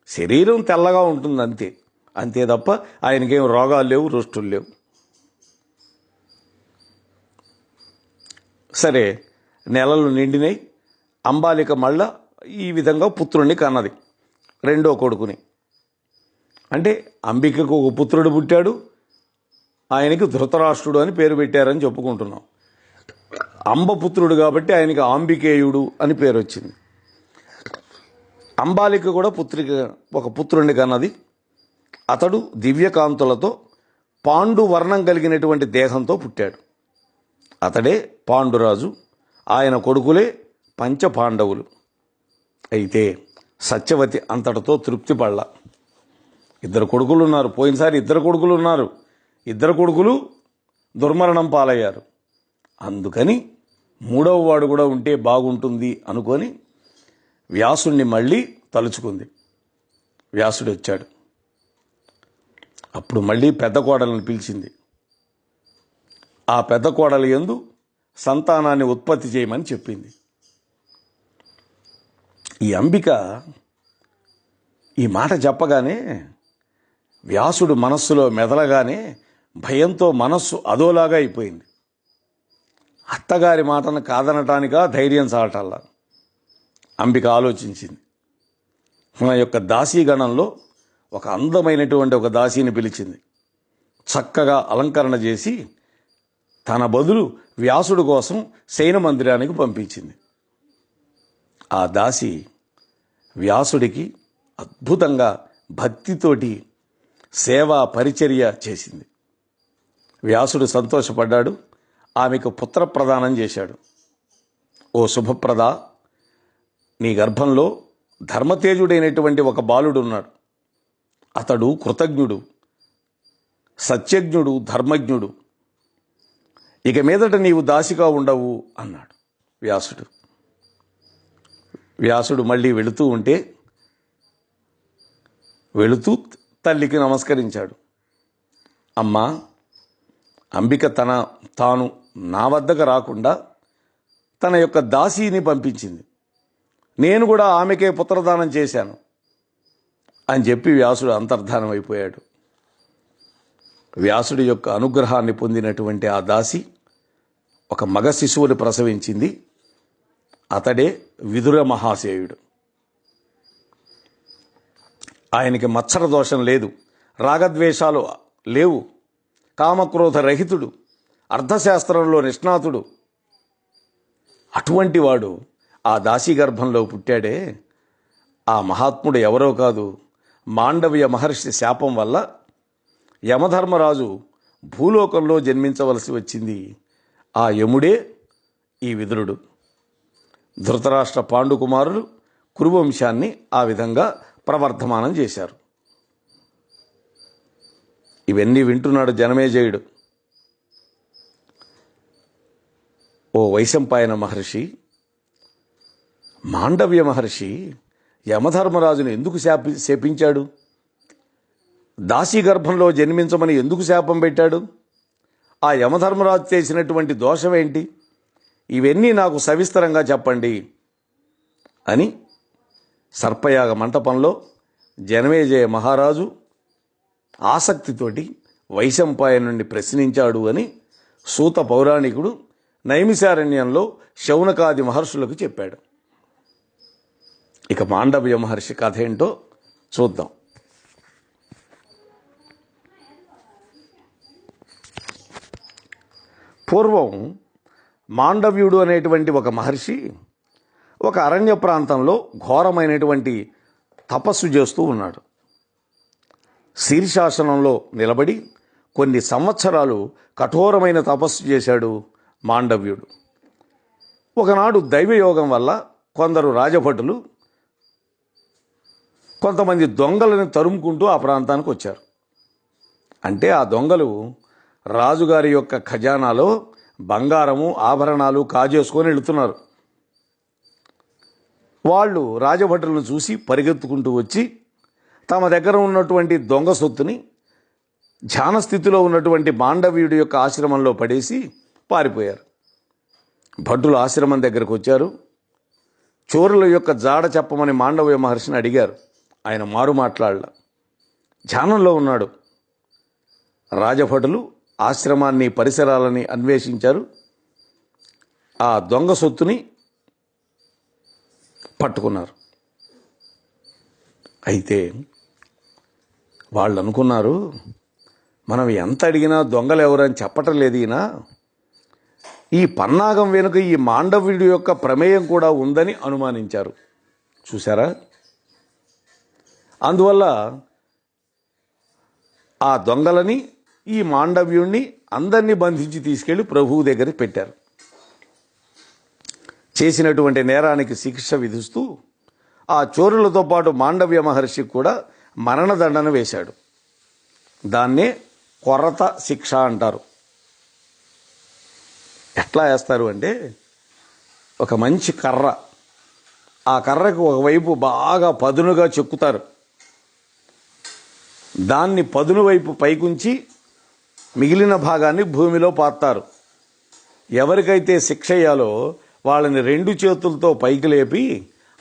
శరీరం తెల్లగా ఉంటుంది అంతే, అంతే తప్ప ఆయనకేం రోగాలు లేవు, రుష్టులు లేవు. సరే, నెలలు నిండినాయి. అంబాలిక మళ్ళా ఈ విధంగా పుత్రుణ్ణి కన్నది, రెండో కొడుకుని. అంటే అంబికకు ఒక పుత్రుడు పుట్టాడు, ఆయనకి ధృతరాష్ట్రుడు అని పేరు పెట్టారని చెప్పుకుంటున్నాం. అంబపుత్రుడు కాబట్టి ఆయనకి ఆంబికేయుడు అని పేరు వచ్చింది. అంబాలిక కూడా ఒక పుత్రుడిని కన్నది. అతడు దివ్యకాంతులతో పాండు వర్ణం కలిగినటువంటి దేహంతో పుట్టాడు. అతడే పాండురాజు. ఆయన కొడుకులే పంచపాండవులు. అయితే సత్యవతి అంతటితో తృప్తి పడలా. ఇద్దరు కొడుకులు ఉన్నారు, పోయినసారి ఇద్దరు కొడుకులు ఉన్నారు, ఇద్దరు కొడుకులు దుర్మరణం పాలయ్యారు. అందుకని మూడవ వాడు కూడా ఉంటే బాగుంటుంది అనుకొని వ్యాసుణ్ణి మళ్ళీ తలుచుకుంది. వ్యాసుడు వచ్చాడు. అప్పుడు మళ్ళీ పెద్ద కోడలను పిలిచింది. ఆ పెద్ద కోడలు యందు సంతానాన్ని ఉత్పత్తి చేయమని చెప్పింది. ఈ అంబిక ఈ మాట చెప్పగానే వ్యాసుడు మనస్సులో మెదలగానే భయంతో మనస్సు అదోలాగా అయిపోయింది. అత్తగారి మాటను కాదనటానికా ధైర్యం చాలటల్లా. అంబిక ఆలోచించింది. మన యొక్క దాసీగణంలో ఒక అందమైనటువంటి ఒక దాసీని పిలిచింది. చక్కగా అలంకరణ చేసి తన బదులు వ్యాసుడు కోసం శయన మందిరానికి పంపించింది. ఆ దాసి వ్యాసుడికి అద్భుతంగా భక్తితోటి సేవా పరిచర్య చేసింది. వ్యాసుడు సంతోషపడ్డాడు. ఆమెకు పుత్ర ప్రదానం చేశాడు. ఓ శుభప్రద, నీ గర్భంలో ధర్మతేజుడైనటువంటి ఒక బాలుడు ఉన్నాడు. అతడు కృతజ్ఞుడు, సత్యజ్ఞుడు, ధర్మజ్ఞుడు. ఇక మీదట నీవు దాసిగా ఉండవు అన్నాడు వ్యాసుడు. వ్యాసుడు మళ్ళీ వెళుతూ తల్లికి నమస్కరించాడు. అమ్మా, అంబిక తాను నా వద్దకు రాకుండా తన యొక్క దాసీని పంపించింది. నేను కూడా ఆమెకే పుత్రదానం చేశాను అని చెప్పి వ్యాసుడు అంతర్ధానం అయిపోయాడు. వ్యాసుడి యొక్క అనుగ్రహాన్ని పొందినటువంటి ఆ దాసి ఒక మగ శిశువుని ప్రసవించింది. అతడే విదుర మహాశయుడు. ఆయనకి మత్సర దోషం లేదు, రాగద్వేషాలు లేవు, కామక్రోధ రహితుడు, అర్థశాస్త్రంలో నిష్ణాతుడు. అటువంటి వాడు ఆ దాసీ గర్భంలో పుట్టాడే. ఆ మహాత్ముడు ఎవరో కాదు, మాండవ్య మహర్షి శాపం వల్ల యమధర్మరాజు భూలోకంలో జన్మించవలసి వచ్చింది. ఆ యముడే ఈ విదురుడు. ధృతరాష్ట్ర పాండుకుమారులు కురువంశాన్ని ఆ విధంగా ప్రవర్ధమానం చేశారు. ఇవన్నీ వింటున్నాడు జనమేజయుడు. ఓ వైశంపాయన మహర్షి, మాండవ్య మహర్షి యమధర్మరాజును ఎందుకు శపించాడు? దాసీ గర్భంలో జన్మించమని ఎందుకు శాపం పెట్టాడు? ఆ యమధర్మరాజు చేసినటువంటి దోషం ఏంటి? ఇవన్నీ నాకు సవిస్తరంగా చెప్పండి అని సర్పయాగ మంటపంలో జనమేజయ మహారాజు ఆసక్తితోటి వైశంపాయనుడిని ప్రశ్నించాడు అని సూత పౌరాణికుడు నైమిషారణ్యంలో శౌనకాది మహర్షులకు చెప్పాడు. ఇక మాండవ్య మహర్షి కథ ఏంటో చూద్దాం. పూర్వం మాండవ్యుడు అనేటువంటి ఒక మహర్షి ఒక అరణ్య ప్రాంతంలో ఘోరమైనటువంటి తపస్సు చేస్తూ ఉన్నాడు. శీర్షాసనంలో నిలబడి కొన్ని సంవత్సరాలు కఠోరమైన తపస్సు చేశాడు మాండవ్యుడు. ఒకనాడు దైవయోగం వల్ల కొందరు రాజభటులు కొంతమంది దొంగలను తరుముకుంటూ ఆ ప్రాంతానికి వచ్చారు. అంటే ఆ దొంగలు రాజుగారి యొక్క ఖజానాలో బంగారము ఆభరణాలు కాజేసుకొని వెళుతున్నారు. వాళ్ళు రాజభటులను చూసి పరిగెత్తుకుంటూ వచ్చి తమ దగ్గర ఉన్నటువంటి దొంగ సొత్తుని ధ్యాన స్థితిలో ఉన్నటువంటి మాండవ్యుడి యొక్క ఆశ్రమంలో పడేసి పారిపోయారు. భటులు ఆశ్రమం దగ్గరకు వచ్చారు. చోరుల యొక్క జాడ చెప్పమని మాండవ్య మహర్షిని అడిగారు. ఆయన మారు మాట్లాడల, ధ్యానంలో ఉన్నాడు. రాజభటులు ఆశ్రమాన్ని పరిసరాలని అన్వేషించారు. ఆ దొంగ సొత్తుని పట్టుకున్నారు. అయితే వాళ్ళు అనుకున్నారు, మనం ఎంత అడిగినా దొంగలు ఎవరని చెప్పటం లేదు ఈయన, ఈ పన్నాగం వెనుక ఈ మాండవ్యుడి యొక్క ప్రమేయం కూడా ఉందని అనుమానించారు. చూసారా? అందువల్ల ఆ దొంగలని ఈ మాండవ్యుణ్ణి అందరినీ బంధించి తీసుకెళ్లి ప్రభువు దగ్గరికి పెట్టారు. చేసినటువంటి నేరానికి శిక్ష విధిస్తూ ఆ చోరులతో పాటు మాండవ్య మహర్షి కూడా మరణదండన వేశాడు. దాన్నే కొరత శిక్ష అంటారు. ఎట్లా వేస్తారు అంటే, ఒక మంచి కర్ర, ఆ కర్రకు ఒకవైపు బాగా పదునుగా చెక్కుతారు. దాన్ని పదును వైపు పైకుంచి మిగిలిన భాగాన్ని భూమిలో పాతారు. ఎవరికైతే శిక్ష అయ్యాలో వాళ్ళని రెండు చేతులతో పైకి లేపి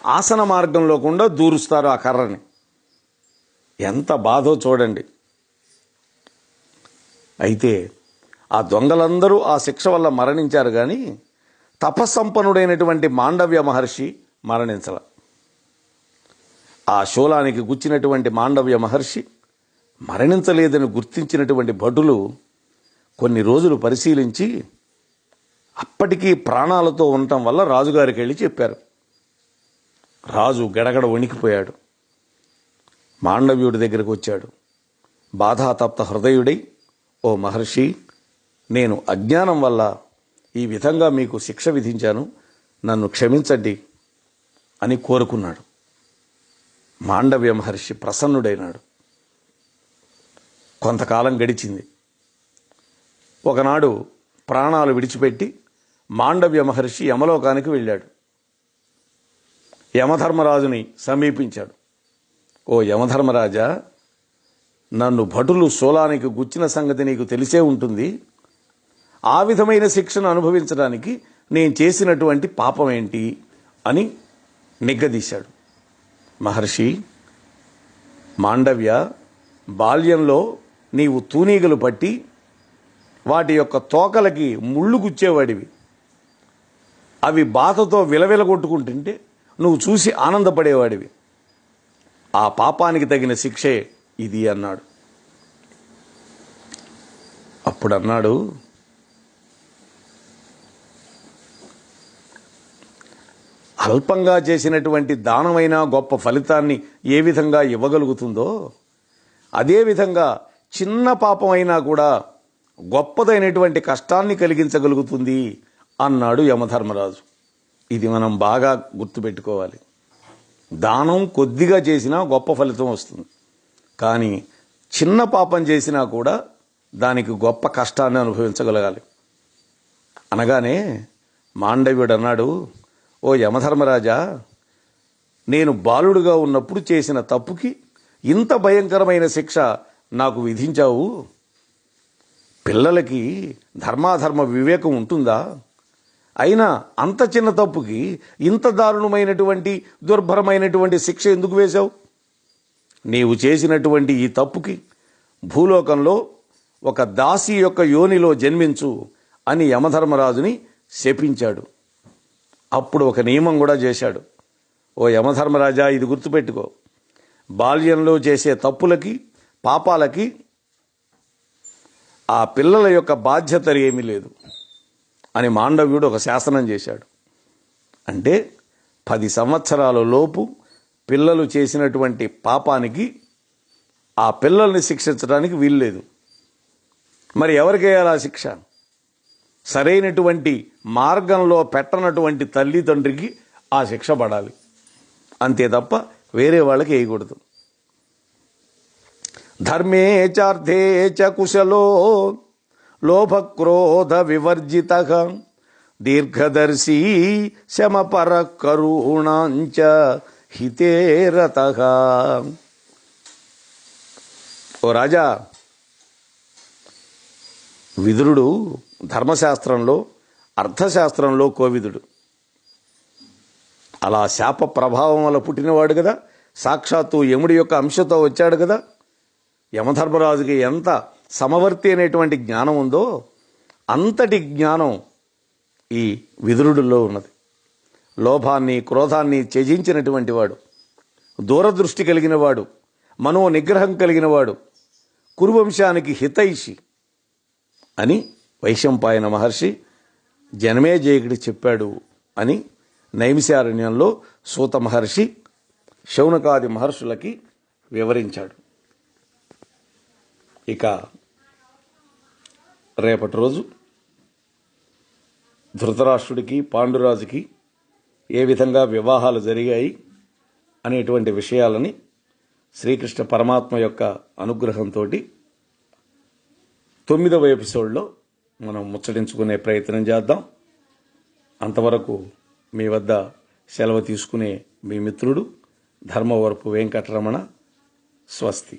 ఆసన మార్గంలో కూడా దూరుస్తారు ఆ కర్రని. ఎంత బాధో చూడండి. అయితే ఆ దొంగలందరూ ఆ శిక్ష వల్ల మరణించారు, కానీ తపస్సంపన్నుడైనటువంటి మాండవ్య మహర్షి మరణించల. ఆ శూలానికి గుచ్చినటువంటి మాండవ్య మహర్షి మరణించలేదని గుర్తించినటువంటి భటులు కొన్ని రోజులు పరిశీలించి అప్పటికీ ప్రాణాలతో ఉండటం వల్ల రాజుగారికి వెళ్ళి చెప్పారు. రాజు గడగడ వణికిపోయాడు. మాండవ్యుడి దగ్గరకు వచ్చాడు. బాధాతప్త హృదయుడై, ఓ మహర్షి, నేను అజ్ఞానం వల్ల ఈ విధంగా మీకు శిక్ష విధించాను, నన్ను క్షమించండి అని కోరుకున్నాడు. మాండవ్య మహర్షి ప్రసన్నుడైనాడు. కొంతకాలం గడిచింది. ఒకనాడు ప్రాణాలు విడిచిపెట్టి మాండవ్య మహర్షి యమలోకానికి వెళ్ళాడు. యమధర్మరాజుని సమీపించాడు. ఓ యమధర్మరాజా, నన్ను భటులు శూలానికి గుచ్చిన సంగతి నీకు తెలిసే ఉంటుంది. ఆ విధమైన శిక్షను అనుభవించడానికి నేను చేసినటువంటి పాపం ఏంటి అని నిగ్గదీశాడు. మహర్షి, మాండవ్య, బాల్యంలో నీవు తూనీగలు పట్టి వాటి యొక్క తోకలకి ముళ్ళు గుచ్చేవాడివి. అవి బాధతో విలవిలగొట్టుకుంటుంటే నువ్వు చూసి ఆనందపడేవాడివి. ఆ పాపానికి తగిన శిక్షే ఇది అన్నాడు. అప్పుడు అన్నాడు, అల్పంగా చేసినటువంటి దానమైన గొప్ప ఫలితాన్ని ఏ విధంగా ఇవ్వగలుగుతుందో, అదేవిధంగా చిన్న పాపం అయినా కూడా గొప్పదైనటువంటి కష్టాన్ని కలిగించగలుగుతుంది అన్నాడు యమధర్మరాజు. ఇది మనం బాగా గుర్తుపెట్టుకోవాలి. దానం కొద్దిగా చేసినా గొప్ప ఫలితం వస్తుంది, కానీ చిన్న పాపం చేసినా కూడా దానికి గొప్ప కష్టాన్ని అనుభవించగలగాలి. అనగానే మాండవ్యుడు అన్నాడు, ఓ యమధర్మరాజా, నేను బాలుడుగా ఉన్నప్పుడు చేసిన తప్పుకి ఇంత భయంకరమైన శిక్ష నాకు విధించావు. పిల్లలకి ధర్మాధర్మ వివేకం ఉంటుందా? అయినా అంత చిన్న తప్పుకి ఇంత దారుణమైనటువంటి దుర్భరమైనటువంటి శిక్ష ఎందుకు వేశావు? నీవు చేసినటువంటి ఈ తప్పుకి భూలోకంలో ఒక దాసి యొక్క యోనిలో జన్మించు అని యమధర్మరాజుని శపించాడు. అప్పుడు ఒక నియమం కూడా చేశాడు. ఓ యమధర్మరాజా, ఇది గుర్తుపెట్టుకో, బాల్యంలో చేసే తప్పులకి పాపాలకి ఆ పిల్లల యొక్క బాధ్యత ఏమీ లేదు అని మాండవ్యుడు ఒక శాసనం చేశాడు. అంటే 10 సంవత్సరాల లోపు పిల్లలు చేసినటువంటి పాపానికి ఆ పిల్లల్ని శిక్షించడానికి వీలు లేదు. మరి ఎవరికి వేయాలి ఆ శిక్ష? సరైనటువంటి మార్గంలో పెట్టనటువంటి తల్లిదండ్రికి ఆ శిక్ష పడాలి, అంతే తప్ప వేరే వాళ్ళకి వేయకూడదు. ధర్మే చార్థే చ కుశలో లోభక్రోధ వివర్జిత దీర్ఘదర్శీ శమపర కరుణాంచ హితే రతః. ఓ రాజా, విదురుడు ధర్మశాస్త్రంలో అర్థశాస్త్రంలో కోవిదుడు. అలా శాప ప్రభావం వల్ల పుట్టినవాడు కదా, సాక్షాత్తు యముడి యొక్క అంశతో వచ్చాడు కదా. యమధర్మరాజుకి ఎంత సమవర్తి అనేటువంటి జ్ఞానం ఉందో అంతటి జ్ఞానం ఈ విదురుడిలో ఉన్నది. లోభాన్ని క్రోధాన్ని త్యజించినటువంటి వాడు, దూరదృష్టి కలిగిన వాడు, మనో నిగ్రహం కలిగిన వాడు, కురువంశానికి హితైషి అని వైశంపాయన మహర్షి జనమేజయుడికి చెప్పాడు అని నైమిషారణ్యంలో సూత మహర్షి శౌనకాది మహర్షులకి వివరించాడు. ఇక రేపటి రోజు ధృతరాష్ట్రుడికి పాండురాజుకి ఏ విధంగా వివాహాలు జరిగాయి అనేటువంటి విషయాలని శ్రీకృష్ణ పరమాత్మ యొక్క అనుగ్రహంతో 9వ ఎపిసోడ్లో మనం ముచ్చటించుకునే ప్రయత్నం చేద్దాం. అంతవరకు మీ వద్ద సెలవు తీసుకునే మీ మిత్రుడు ధర్మవరపు వెంకటరమణ. స్వస్తి.